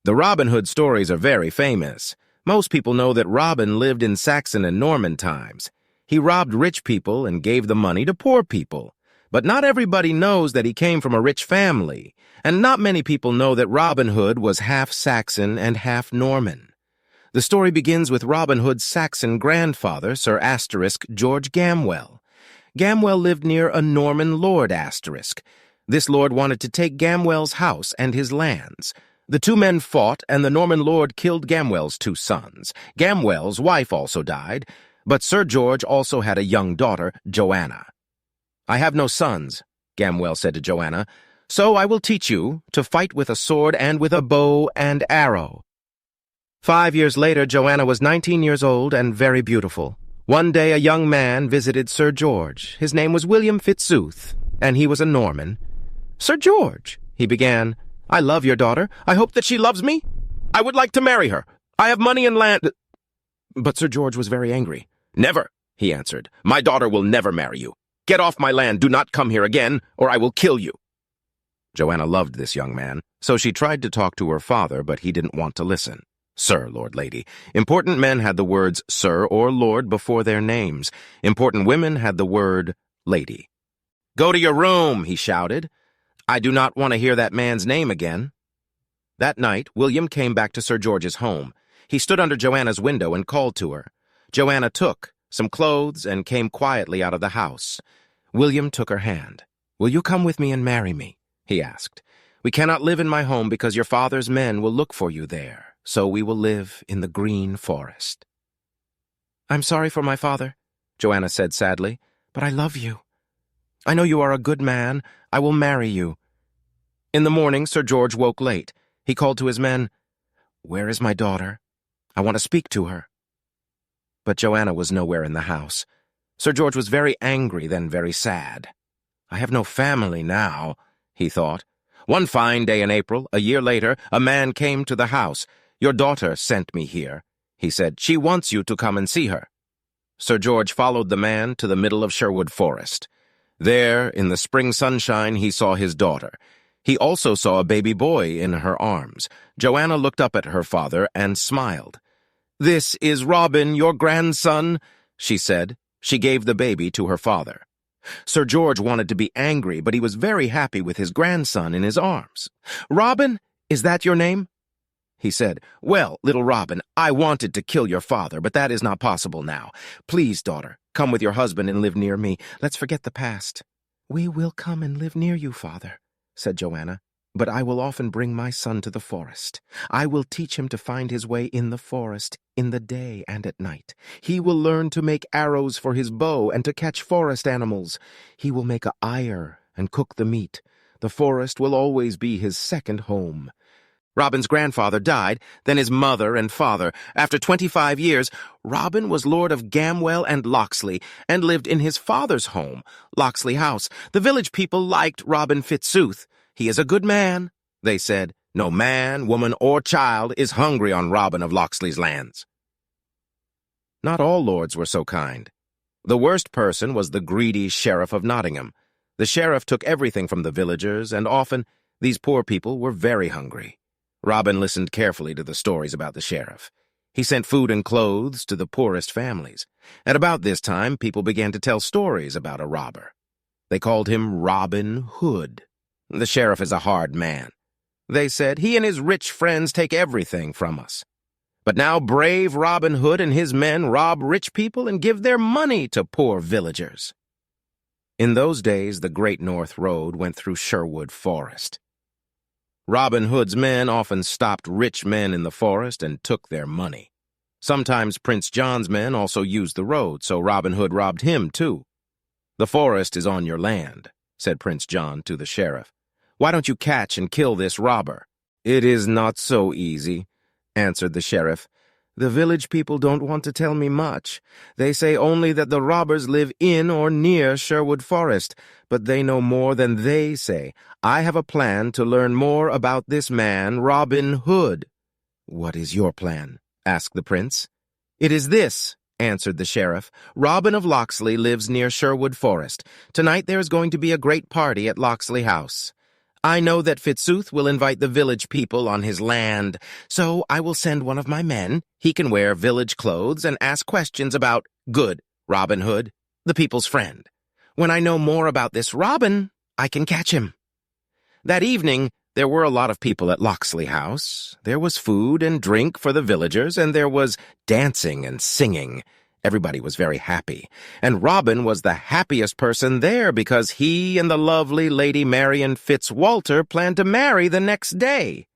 The Robin Hood stories are very famous. Most people know that Robin lived in Saxon and Norman times. He robbed rich people and gave the money to poor people. But not everybody knows that he came from a rich family, and not many people know that Robin Hood was half Saxon and half Norman. The story begins with Robin Hood's Saxon grandfather, Sir George Gamwell. Gamwell lived near a Norman lord This lord wanted to take Gamwell's house and his lands. The two men fought, and the Norman lord killed Gamwell's two sons. Gamwell's wife also died, but Sir George also had a young daughter, Joanna. "I have no sons," Gamwell said to Joanna, "so I will teach you to fight with a sword and with a bow and arrow." 5 years later, Joanna was 19 years old and very beautiful. One day a young man visited Sir George. His name was William Fitzooth, and he was a Norman. "Sir George," he began, "I love your daughter. I hope that she loves me. I would like to marry her. I have money and land—" But Sir George was very angry. "Never," he answered. "My daughter will never marry you. Get off my land. Do not come here again, or I will kill you." Joanna loved this young man, so she tried to talk to her father, but he didn't want to listen. "Sir, Lord, Lady." Important men had the words Sir or Lord before their names. Important women had the word Lady. "Go to your room," he shouted. "I do not want to hear that man's name again." That night, William came back to Sir George's home. He stood under Joanna's window and called to her. Joanna took some clothes and came quietly out of the house. William took her hand. "Will you come with me and marry me?" he asked. "We cannot live in my home because your father's men will look for you there, so we will live in the green forest." "I'm sorry for my father," Joanna said sadly, "but I love you. I know you are a good man. I will marry you." In the morning, Sir George woke late. He called to his men, "Where is my daughter? I want to speak to her." But Joanna was nowhere in the house. Sir George was very angry, then very sad. "I have no family now," he thought. One fine day in April, a year later, a man came to the house. "Your daughter sent me here," he said. "She wants you to come and see her." Sir George followed the man to the middle of Sherwood Forest. There, in the spring sunshine, he saw his daughter. He also saw a baby boy in her arms. Joanna looked up at her father and smiled. "This is Robin, your grandson," she said. She gave the baby to her father. Sir George wanted to be angry, but he was very happy with his grandson in his arms. "Robin, is that your name?" he said. "Well, little Robin, I wanted to kill your father, but that is not possible now. Please, daughter, come with your husband and live near me. Let's forget the past." "We will come and live near you, father," said Joanna. "But I will often bring my son to the forest. I will teach him to find his way in the forest, in the day and at night. He will learn to make arrows for his bow and to catch forest animals. He will make a ire and cook the meat. The forest will always be his second home." Robin's grandfather died, then his mother and father. After 25 years, Robin was Lord of Gamwell and Locksley, and lived in his father's home, Locksley House. The village people liked Robin Fitzooth. "He is a good man," they said. "No man, woman, or child is hungry on Robin of Locksley's lands." Not all lords were so kind. The worst person was the greedy Sheriff of Nottingham. The sheriff took everything from the villagers, and often these poor people were very hungry. Robin listened carefully to the stories about the sheriff. He sent food and clothes to the poorest families. At about this time, people began to tell stories about a robber. They called him Robin Hood. "The sheriff is a hard man," they said. "He and his rich friends take everything from us. But now brave Robin Hood and his men rob rich people and give their money to poor villagers." In those days, the Great North Road went through Sherwood Forest. Robin Hood's men often stopped rich men in the forest and took their money. Sometimes Prince John's men also used the road, so Robin Hood robbed him too. "The forest is on your land," said Prince John to the sheriff. "Why don't you catch and kill this robber?" "It is not so easy," answered the sheriff. "The village people don't want to tell me much. They say only that the robbers live in or near Sherwood Forest, but they know more than they say. I have a plan to learn more about this man, Robin Hood." "What is your plan?" asked the prince. "It is this," answered the sheriff. "Robin of Locksley lives near Sherwood Forest. Tonight there is going to be a great party at Locksley House. I know that Fitzooth will invite the village people on his land, so I will send one of my men. He can wear village clothes and ask questions about good Robin Hood, the people's friend. When I know more about this Robin, I can catch him." That evening, there were a lot of people at Locksley House. There was food and drink for the villagers, and there was dancing and singing. Everybody was very happy, and Robin was the happiest person there because he and the lovely Lady Marian Fitzwalter planned to marry the next day.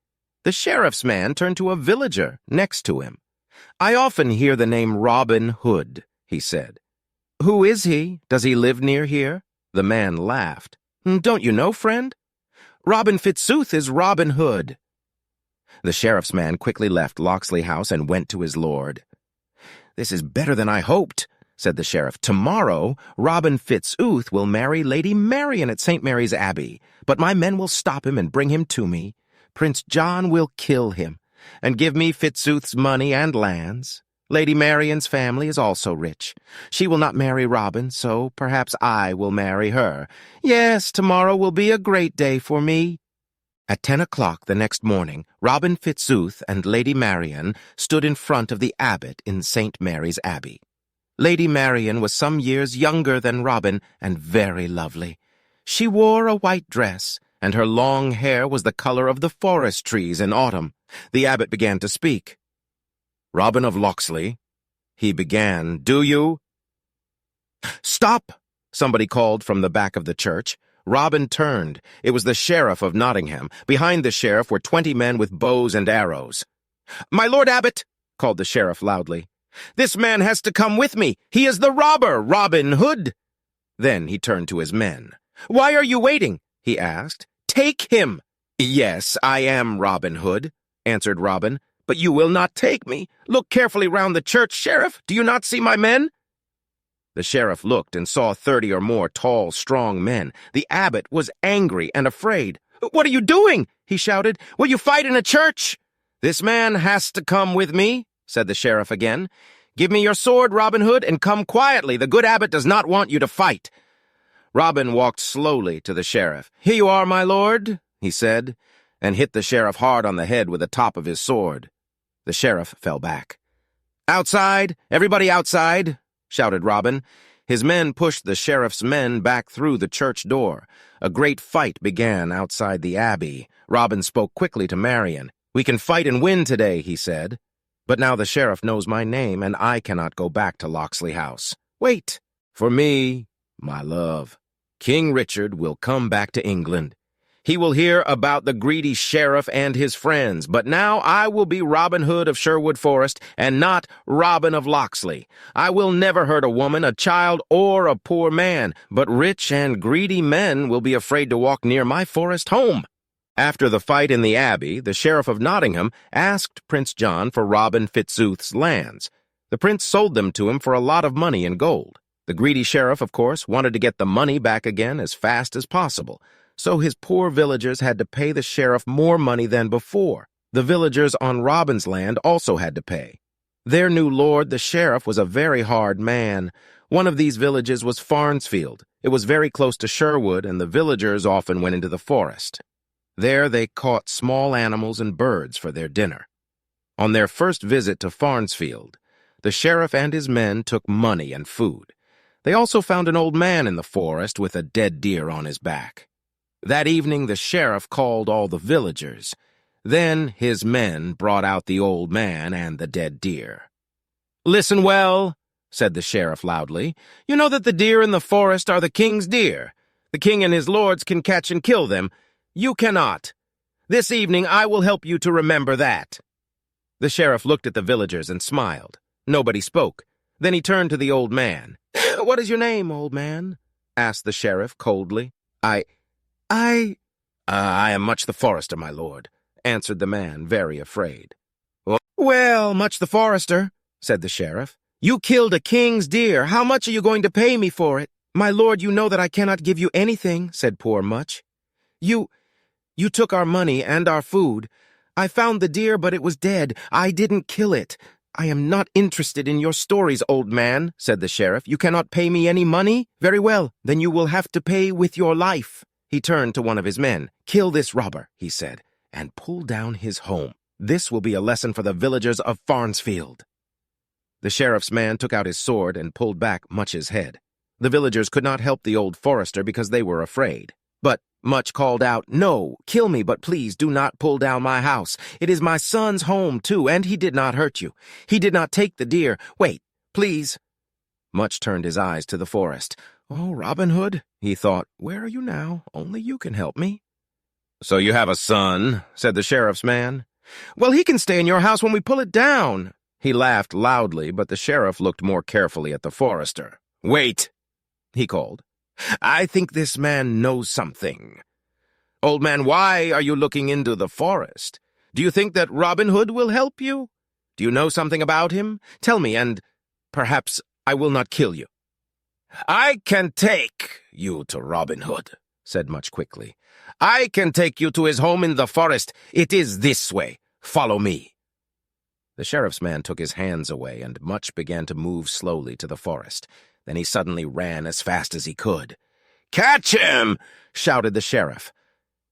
The sheriff's man turned to a villager next to him. "I often hear the name Robin Hood," he said. "Who is he? Does he live near here?" The man laughed. "Don't you know, friend? Robin Fitzooth is Robin Hood." The sheriff's man quickly left Locksley House and went to his lord. "This is better than I hoped," said the sheriff. "Tomorrow, Robin Fitzooth will marry Lady Marian at St. Mary's Abbey, but my men will stop him and bring him to me. Prince John will kill him and give me Fitzooth's money and lands. Lady Marian's family is also rich. She will not marry Robin, so perhaps I will marry her. Yes, tomorrow will be a great day for me." At 10 o'clock the next morning, Robin Fitzooth and Lady Marian stood in front of the abbot in St. Mary's Abbey. Lady Marian was some years younger than Robin and very lovely. She wore a white dress, and her long hair was the color of the forest trees in autumn. The abbot began to speak. "Robin of Locksley," he began, "do you—" "Stop!" somebody called from the back of the church. Robin turned. It was the sheriff of Nottingham. Behind the sheriff were 20 men with bows and arrows. "My lord abbot," called the sheriff loudly, "this man has to come with me. He is the robber, Robin Hood." Then he turned to his men. "Why are you waiting?" he asked. "Take him." "Yes, I am Robin Hood," answered Robin, "but you will not take me. Look carefully round the church, sheriff. Do you not see my men?" The sheriff looked and saw 30 or more tall, strong men. The abbot was angry and afraid. "What are you doing?" he shouted. "Will you fight in a church?" "This man has to come with me," said the sheriff again. "Give me your sword, Robin Hood, and come quietly. The good abbot does not want you to fight." Robin walked slowly to the sheriff. "Here you are, my lord," he said, and hit the sheriff hard on the head with the top of his sword. The sheriff fell back. "Outside! Everybody outside!" shouted Robin. His men pushed the sheriff's men back through the church door. A great fight began outside the abbey. Robin spoke quickly to Marian. "We can fight and win today," he said. "But now the sheriff knows my name, and I cannot go back to Locksley House. Wait! For me, my love, King Richard will come back to England. He will hear about the greedy sheriff and his friends, but now I will be Robin Hood of Sherwood Forest and not Robin of Locksley. I will never hurt a woman, a child, or a poor man, but rich and greedy men will be afraid to walk near my forest home." After the fight in the abbey, the sheriff of Nottingham asked Prince John for Robin Fitzooth's lands. The prince sold them to him for a lot of money in gold. The greedy sheriff, of course, wanted to get the money back again as fast as possible. So his poor villagers had to pay the sheriff more money than before. The villagers on Robin's land also had to pay. Their new lord, the sheriff, was a very hard man. One of these villages was Farnsfield. It was very close to Sherwood, and the villagers often went into the forest. There they caught small animals and birds for their dinner. On their first visit to Farnsfield, the sheriff and his men took money and food. They also found an old man in the forest with a dead deer on his back. That evening the sheriff called all the villagers. Then his men brought out the old man and the dead deer. "Listen well," said the sheriff loudly. "You know that the deer in the forest are the king's deer. The king and his lords can catch and kill them. You cannot. This evening I will help you to remember that." The sheriff looked at the villagers and smiled. Nobody spoke. Then he turned to the old man. "What is your name, old man?" asked the sheriff coldly. I am Much the Forester, my lord," answered the man, very afraid. "Well, Much the Forester," said the sheriff, "you killed a king's deer. How much are you going to pay me for it?" "My lord, you know that I cannot give you anything," said poor Much. You took our money and our food. I found the deer, but it was dead. I didn't kill it." "I am not interested in your stories, old man," said the sheriff. "You cannot pay me any money? Very well, then you will have to pay with your life." He turned to one of his men. "Kill this robber," he said, "and pull down his home. This will be a lesson for the villagers of Farnsfield." The sheriff's man took out his sword and pulled back Much's head. The villagers could not help the old forester because they were afraid. But Much called out, "No, kill me, but please do not pull down my house. It is my son's home, too, and he did not hurt you. He did not take the deer. Wait, please." Much turned his eyes to the forest. "Oh, Robin Hood," he thought, "where are you now? Only you can help me." "So you have a son," said the sheriff's man. "Well, he can stay in your house when we pull it down." He laughed loudly, but the sheriff looked more carefully at the forester. "Wait," he called. "I think this man knows something. Old man, why are you looking into the forest? Do you think that Robin Hood will help you? Do you know something about him? Tell me, and perhaps I will not kill you." "I can take you to Robin Hood," said Much quickly. "I can take you to his home in the forest. It is this way. Follow me." The sheriff's man took his hands away, and Much began to move slowly to the forest. Then he suddenly ran as fast as he could. "Catch him!" shouted the sheriff.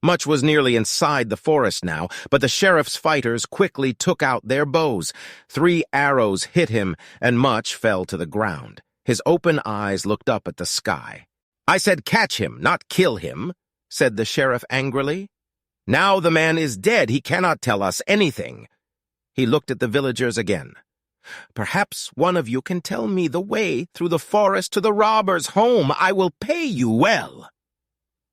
Much was nearly inside the forest now, but the sheriff's fighters quickly took out their bows. 3 arrows hit him, and Much fell to the ground. His open eyes looked up at the sky. "I said catch him, not kill him," said the sheriff angrily. "Now the man is dead. He cannot tell us anything." He looked at the villagers again. "Perhaps one of you can tell me the way through the forest to the robber's home. I will pay you well."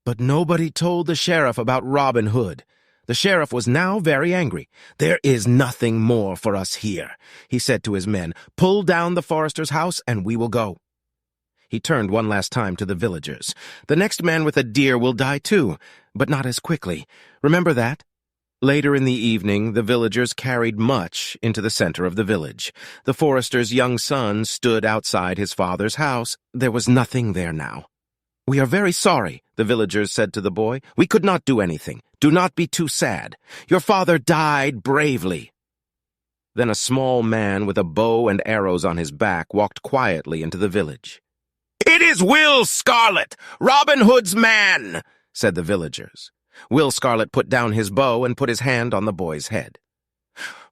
But nobody told the sheriff about Robin Hood. The sheriff was now very angry. "There is nothing more for us here," he said to his men. "Pull down the forester's house, and we will go." He turned one last time to the villagers. "The next man with a deer will die too, but not as quickly. Remember that." Later in the evening, the villagers carried Much into the center of the village. The forester's young son stood outside his father's house. There was nothing there now. "We are very sorry," the villagers said to the boy. "We could not do anything. Do not be too sad. Your father died bravely." Then a small man with a bow and arrows on his back walked quietly into the village. "It is Will Scarlet, Robin Hood's man," said the villagers. Will Scarlet put down his bow and put his hand on the boy's head.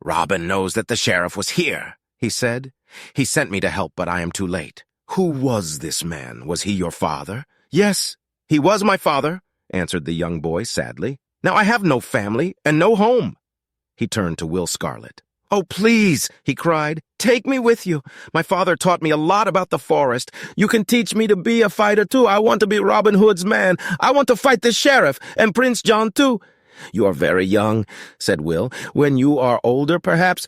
"Robin knows that the sheriff was here," he said. "He sent me to help, but I am too late. Who was this man? Was he your father?" "Yes, he was my father," answered the young boy sadly. "Now I have no family and no home." He turned to Will Scarlet. "Oh, please," he cried, "take me with you. My father taught me a lot about the forest. You can teach me to be a fighter, too. I want to be Robin Hood's man. I want to fight the sheriff and Prince John, too." "You are very young," said Will. "When you are older, perhaps—"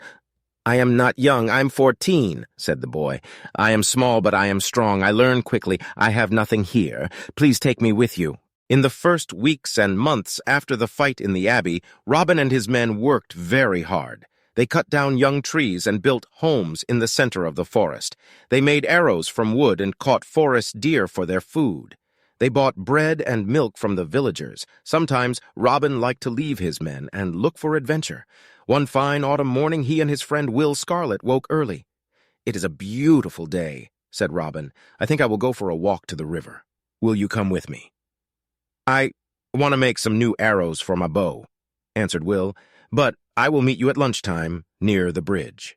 "I am not young. I'm 14, said the boy. "I am small, but I am strong. I learn quickly. I have nothing here. Please take me with you." In the first weeks and months after the fight in the abbey, Robin and his men worked very hard. They cut down young trees and built homes in the center of the forest. They made arrows from wood and caught forest deer for their food. They bought bread and milk from the villagers. Sometimes Robin liked to leave his men and look for adventure. One fine autumn morning, he and his friend Will Scarlet woke early. "It is a beautiful day," said Robin. "I think I will go for a walk to the river. Will you come with me?" "I want to make some new arrows for my bow," answered Will, "but I will meet you at lunchtime near the bridge."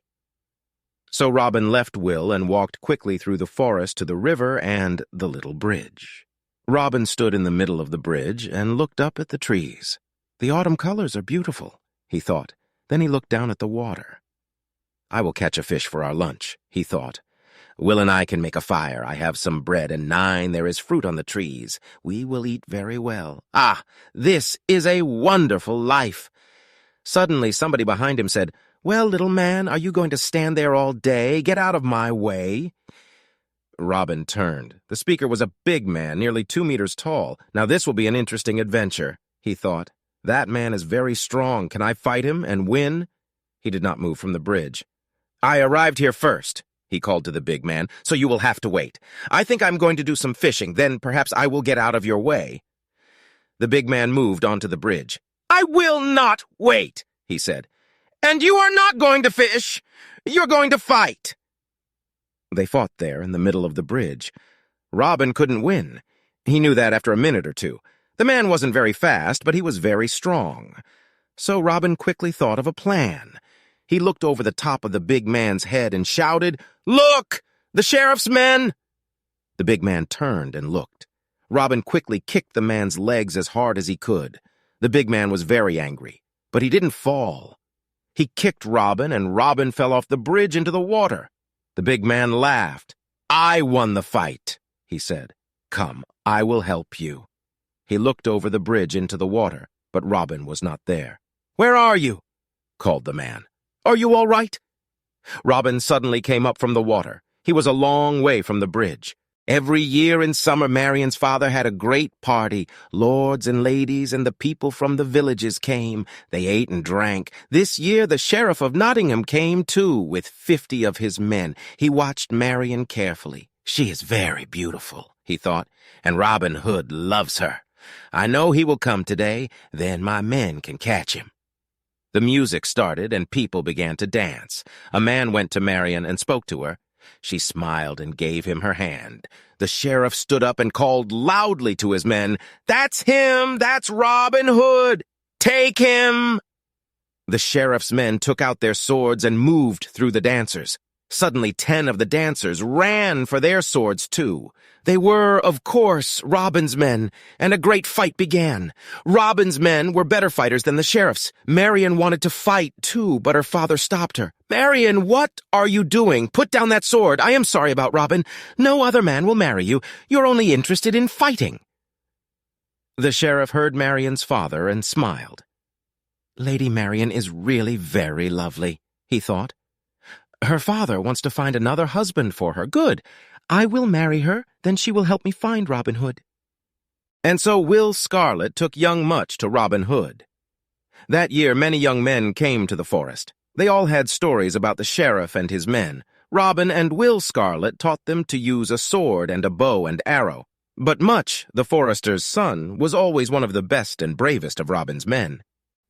So Robin left Will and walked quickly through the forest to the river and the little bridge. Robin stood in the middle of the bridge and looked up at the trees. "The autumn colors are beautiful," he thought. Then he looked down at the water. "I will catch a fish for our lunch," he thought. "Will and I can make a fire. I have some bread, and 9, there is fruit on the trees. We will eat very well. Ah, this is a wonderful life." Suddenly, somebody behind him said, "Well, little man, are you going to stand there all day? Get out of my way." Robin turned. The speaker was a big man, nearly 2 meters tall. "Now this will be an interesting adventure," he thought. "That man is very strong. Can I fight him and win?" He did not move from the bridge. "I arrived here first," he called to the big man, "so you will have to wait. I think I'm going to do some fishing, then perhaps I will get out of your way." The big man moved onto the bridge. "I will not wait," he said. "And you are not going to fish. You're going to fight." They fought there in the middle of the bridge. Robin couldn't win. He knew that after a minute or two. The man wasn't very fast, but he was very strong. So Robin quickly thought of a plan. He looked over the top of the big man's head and shouted, "Look! The sheriff's men!" The big man turned and looked. Robin quickly kicked the man's legs as hard as he could. The big man was very angry, but he didn't fall. He kicked Robin, and Robin fell off the bridge into the water. The big man laughed. "I won the fight," he said. "Come, I will help you." He looked over the bridge into the water, but Robin was not there. "Where are you?" called the man. "Are you all right?" Robin suddenly came up from the water. He was a long way from the bridge. Every year in summer, Marion's father had a great party. Lords and ladies and the people from the villages came. They ate and drank. This year, the sheriff of Nottingham came, too, with 50 of his men. He watched Marion carefully. "She is very beautiful," he thought, "and Robin Hood loves her. I know he will come today. Then my men can catch him." The music started, and people began to dance. A man went to Marion and spoke to her. She smiled and gave him her hand. The sheriff stood up and called loudly to his men, "That's him! That's Robin Hood! Take him!" The sheriff's men took out their swords and moved through the dancers. Suddenly 10 of the dancers ran for their swords, too. They were, of course, Robin's men, and a great fight began. Robin's men were better fighters than the sheriff's. Marion wanted to fight, too, but her father stopped her. "Marion, what are you doing? Put down that sword. I am sorry about Robin. No other man will marry you. You're only interested in fighting." The sheriff heard Marion's father and smiled. "Lady Marion is really very lovely," he thought. "Her father wants to find another husband for her. Good. I will marry her, then she will help me find Robin Hood." And so Will Scarlet took young Much to Robin Hood. That year many young men came to the forest. They all had stories about the sheriff and his men. Robin and Will Scarlet taught them to use a sword and a bow and arrow. But Much, the forester's son, was always one of the best and bravest of Robin's men.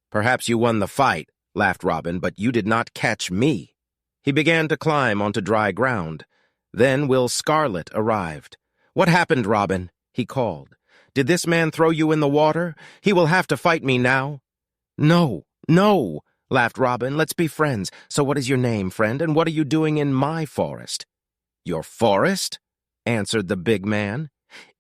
"Perhaps you won the fight," laughed Robin, "but you did not catch me." He began to climb onto dry ground. Then Will Scarlet arrived. "What happened, Robin?" he called. "Did this man throw you in the water? He will have to fight me now." "No, no," laughed Robin. "Let's be friends. So what is your name, friend, and what are you doing in my forest?" "Your forest?" answered the big man.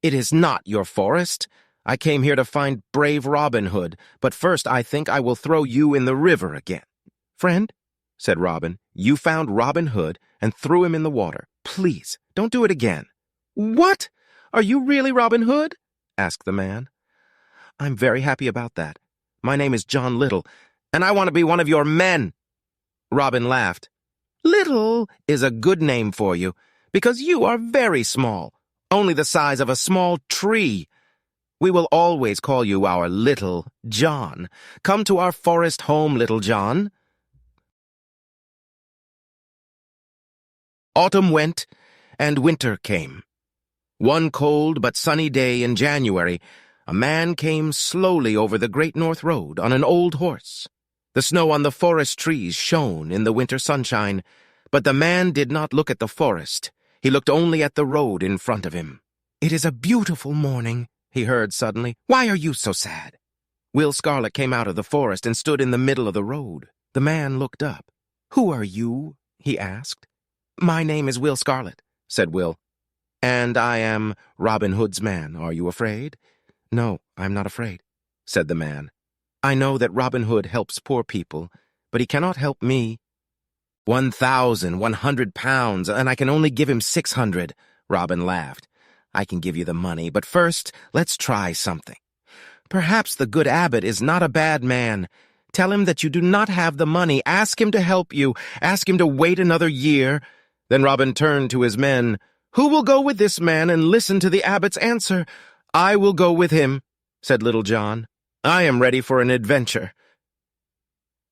"It is not your forest. I came here to find brave Robin Hood, but first I think I will throw you in the river again." "Friend," said Robin, "you found Robin Hood and threw him in the water. Please, don't do it again." "What? Are you really Robin Hood?" asked the man. "I'm very happy about that. My name is John Little, and I want to be one of your men." Robin laughed. "Little is a good name for you, because you are very small, only the size of a small tree. We will always call you our Little John. Come to our forest home, Little John." Autumn went, and winter came. One cold but sunny day in January, a man came slowly over the Great North Road on an old horse. The snow on the forest trees shone in the winter sunshine, but the man did not look at the forest. He looked only at the road in front of him. "It is a beautiful morning," he heard suddenly. "Why are you so sad?" Will Scarlet came out of the forest and stood in the middle of the road. The man looked up. "Who are you?" he asked. "My name is Will Scarlet," said Will. "And I am Robin Hood's man. Are you afraid?" "No, I'm not afraid," said the man. "I know that Robin Hood helps poor people, but he cannot help me." £1,100, and I can only give him 600, Robin laughed. "I can give you the money, but first, let's try something. Perhaps the good abbot is not a bad man. Tell him that you do not have the money. Ask him to help you. Ask him to wait another year." Then Robin turned to his men. "Who will go with this man and listen to the abbot's answer?" "I will go with him," said Little John. "I am ready for an adventure."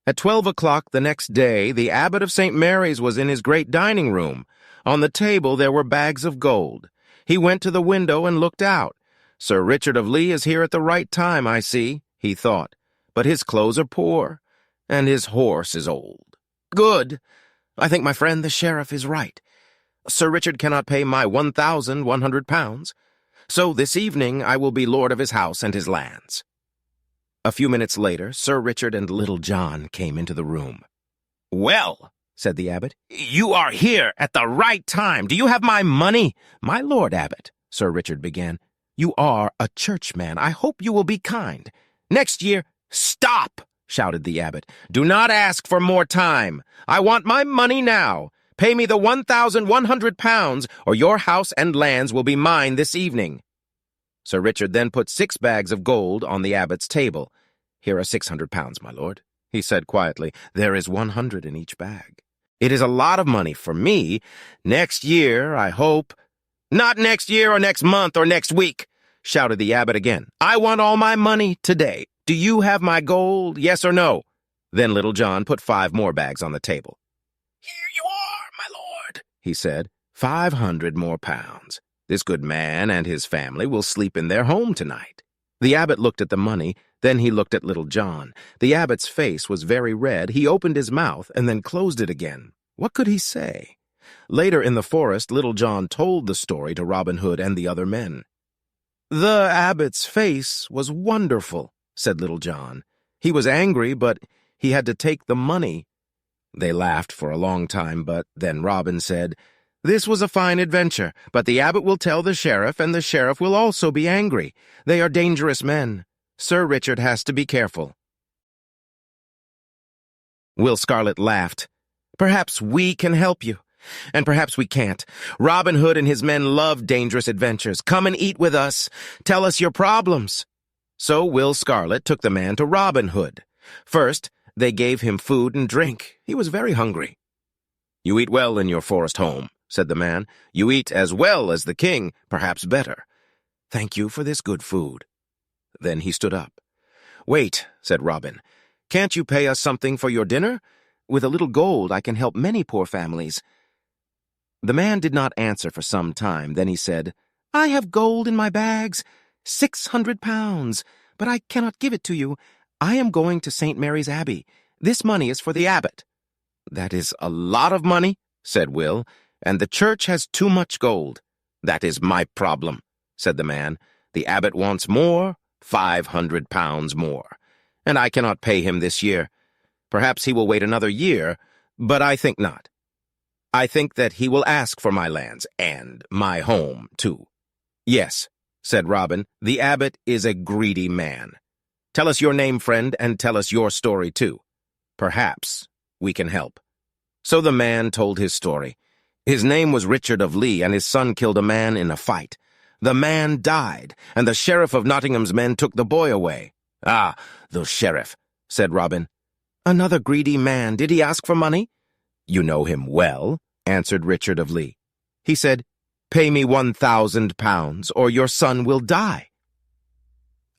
At 12 o'clock the next day, the abbot of St. Mary's was in his great dining room. On the table there were bags of gold. He went to the window and looked out. "Sir Richard of Lee is here at the right time, I see," he thought. "But his clothes are poor, and his horse is old. Good! I think my friend the sheriff is right. Sir Richard cannot pay my £1,100. So this evening I will be lord of his house and his lands." A few minutes later, Sir Richard and Little John came into the room. "Well," said the abbot, "you are here at the right time. Do you have my money?" "My lord abbot," Sir Richard began, "you are a churchman. I hope you will be kind. Next year—" "Stop!" shouted the abbot. "Do not ask for more time. I want my money now. Pay me the 1,100 pounds, or your house and lands will be mine this evening." Sir Richard then put 6 bags of gold on the abbot's table. "Here are 600 pounds, my lord," he said quietly. "There is 100 in each bag. It is a lot of money for me. Next year, I hope—" "Not next year or next month or next week," shouted the abbot again. "I want all my money today. Do you have my gold, yes or no?" Then Little John put 5 more bags on the table. "Here you are, my lord," he said. 500 more pounds. This good man and his family will sleep in their home tonight." The abbot looked at the money, then he looked at Little John. The abbot's face was very red. He opened his mouth and then closed it again. What could he say? Later in the forest, Little John told the story to Robin Hood and the other men. "The abbot's face was wonderful," said Little John. "He was angry, but he had to take the money." They laughed for a long time, but then Robin said, "This was a fine adventure, but the abbot will tell the sheriff, and the sheriff will also be angry. They are dangerous men. Sir Richard has to be careful." Will Scarlet laughed. "Perhaps we can help you, and perhaps we can't. Robin Hood and his men love dangerous adventures. Come and eat with us. Tell us your problems." So Will Scarlet took the man to Robin Hood. First, they gave him food and drink. He was very hungry. "You eat well in your forest home," said the man. "You eat as well as the king, perhaps better. Thank you for this good food." Then he stood up. "Wait," said Robin. "Can't you pay us something for your dinner? With a little gold I can help many poor families." The man did not answer for some time. Then he said, "I have gold in my bags, 600 pounds, but I cannot give it to you. I am going to St. Mary's Abbey. This money is for the abbot." "That is a lot of money," said Will, "and the church has too much gold." "That is my problem," said the man. "The abbot wants more, 500 pounds more, and I cannot pay him this year. Perhaps he will wait another year, but I think not. I think that he will ask for my lands, and my home, too." "Yes," said Robin, "the abbot is a greedy man. Tell us your name, friend, and tell us your story, too. Perhaps we can help." So the man told his story. His name was Richard of Lee, and his son killed a man in a fight. The man died, and the sheriff of Nottingham's men took the boy away. "Ah, the sheriff," said Robin. "Another greedy man. Did he ask for money?" "You know him well," answered Richard of Lee. "He said, 'Pay me 1,000 pounds, or your son will die.'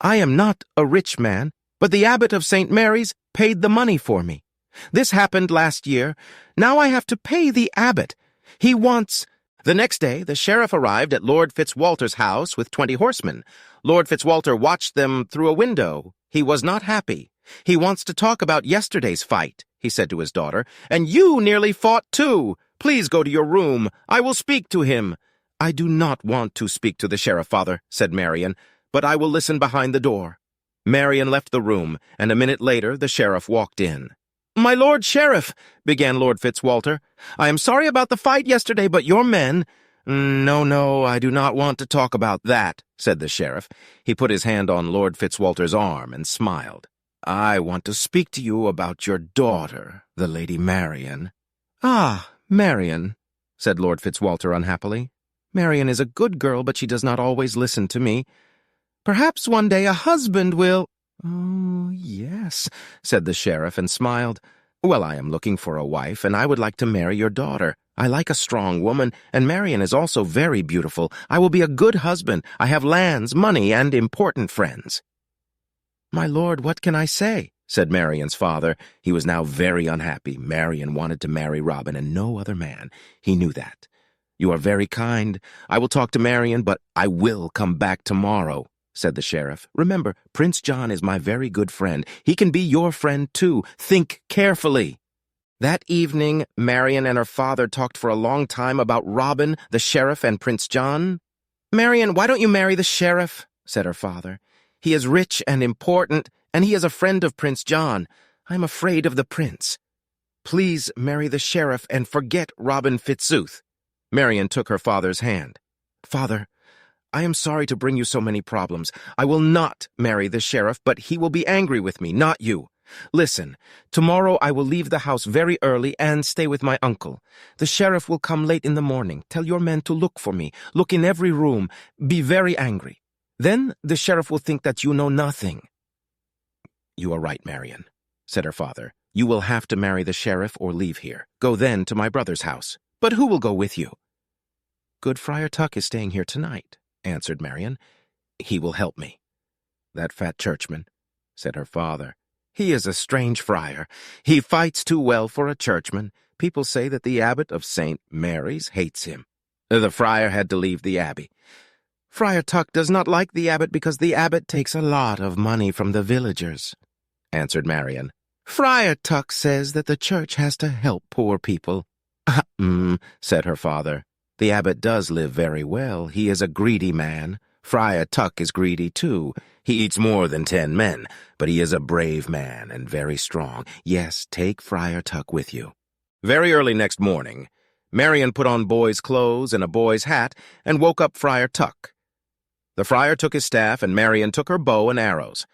I am not a rich man, but the abbot of St. Mary's paid the money for me. This happened last year. Now I have to pay the abbot. He wants—" The next day, the sheriff arrived at Lord Fitzwalter's house with 20 horsemen. Lord Fitzwalter watched them through a window. He was not happy. "He wants to talk about yesterday's fight," he said to his daughter. "And you nearly fought too. Please go to your room. I will speak to him." "I do not want to speak to the sheriff, father," said Marian, "but I will listen behind the door." Marian left the room, and a minute later the sheriff walked in. "My lord sheriff," began Lord Fitzwalter, "I am sorry about the fight yesterday, but your men—" No, I do not want to talk about that," said the sheriff. He put his hand on Lord Fitzwalter's arm and smiled. "I want to speak to you about your daughter, the Lady Marian." "Ah, Marian," said Lord Fitzwalter unhappily. "Marian is a good girl, but she does not always listen to me. Perhaps one day a husband will—" "Oh, yes," said the sheriff and smiled. "Well, I am looking for a wife, and I would like to marry your daughter. I like a strong woman, and Marian is also very beautiful. I will be a good husband. I have lands, money, and important friends." "My lord, what can I say?" said Marian's father. He was now very unhappy. Marian wanted to marry Robin and no other man. He knew that. "You are very kind. I will talk to Marian, but I will come back tomorrow," said the sheriff. "Remember, Prince John is my very good friend. He can be your friend, too. Think carefully." That evening, Marian and her father talked for a long time about Robin, the sheriff, and Prince John. "Marian, why don't you marry the sheriff?" said her father. "He is rich and important, and he is a friend of Prince John. I'm afraid of the prince." "Please marry the sheriff and forget Robin Fitzooth." Marian took her father's hand. "Father, I am sorry to bring you so many problems. I will not marry the sheriff, but he will be angry with me, not you. Listen, tomorrow I will leave the house very early and stay with my uncle. The sheriff will come late in the morning. Tell your men to look for me. Look in every room. Be very angry. Then the sheriff will think that you know nothing." "You are right, Marian," said her father. "You will have to marry the sheriff or leave here. Go then to my brother's house. But who will go with you?" "Good Friar Tuck is staying here tonight," answered Marian. "He will help me." "That fat churchman," said her father. "He is a strange friar. He fights too well for a churchman. People say that the abbot of St. Mary's hates him." The friar had to leave the abbey. "Friar Tuck does not like the abbot because the abbot takes a lot of money from the villagers," answered Marian. "Friar Tuck says that the church has to help poor people." Said her father. "The abbot does live very well. He is a greedy man. Friar Tuck is greedy too. He eats more than 10 men, but he is a brave man and very strong. Yes, take Friar Tuck with you." Very early next morning, Marian put on boy's clothes and a boy's hat and woke up Friar Tuck. The friar took his staff and Marian took her bow and arrows.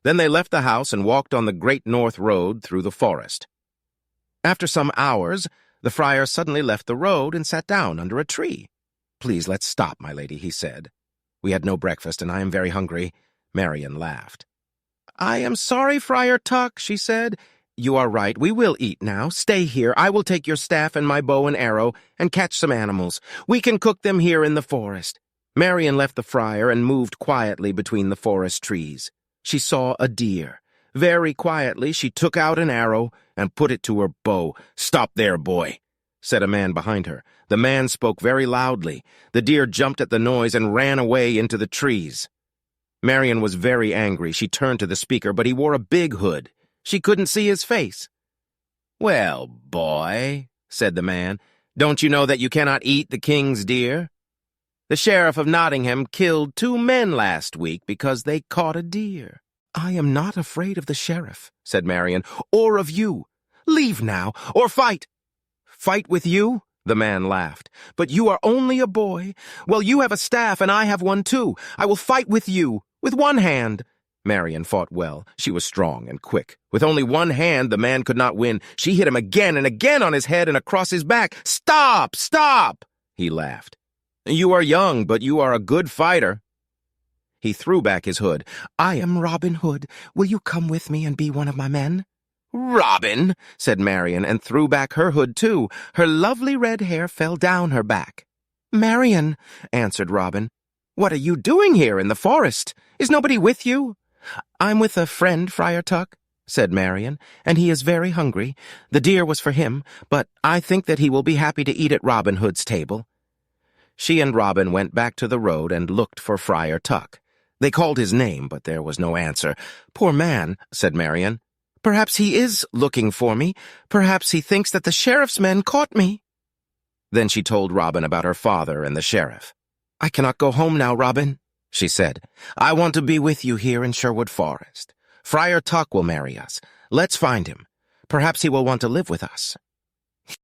Then they left the house and walked on the Great North Road through the forest. After some hours, the friar suddenly left the road and sat down under a tree. "Please, let's stop, my lady," he said. "We had no breakfast, and I am very hungry." Marian laughed. "I am sorry, Friar Tuck," she said. "You are right. We will eat now. Stay here. I will take your staff and my bow and arrow and catch some animals. We can cook them here in the forest." Marian left the friar and moved quietly between the forest trees. She saw a deer. Very quietly, she took out an arrow and put it to her bow. "Stop there, boy," said a man behind her. The man spoke very loudly. The deer jumped at the noise and ran away into the trees. Marian was very angry. She turned to the speaker, but he wore a big hood. She couldn't see his face. "Well, boy," said the man, "don't you know that you cannot eat the king's deer? The sheriff of Nottingham killed 2 men last week because they caught a deer." "I am not afraid of the sheriff," said Marian, "or of you. Leave now, or fight." "Fight with you?" the man laughed. "But you are only a boy. Well, you have a staff, and I have one too. I will fight with you, with one hand." Marian fought well. She was strong and quick. With only one hand, the man could not win. She hit him again and again on his head and across his back. "Stop! Stop!" he laughed. "You are young, but you are a good fighter." He threw back his hood. "I am Robin Hood. Will you come with me and be one of my men?" "Robin," said Marian, and threw back her hood too. Her lovely red hair fell down her back. "Marian," answered Robin, "what are you doing here in the forest? Is nobody with you?" "I'm with a friend, Friar Tuck," said Marian, "and he is very hungry. The deer was for him, but I think that he will be happy to eat at Robin Hood's table." She and Robin went back to the road and looked for Friar Tuck. They called his name, but there was no answer. "Poor man," said Marian. "Perhaps he is looking for me. Perhaps he thinks that the sheriff's men caught me." Then she told Robin about her father and the sheriff. "I cannot go home now, Robin," she said. "I want to be with you here in Sherwood Forest. Friar Tuck will marry us. Let's find him. Perhaps he will want to live with us."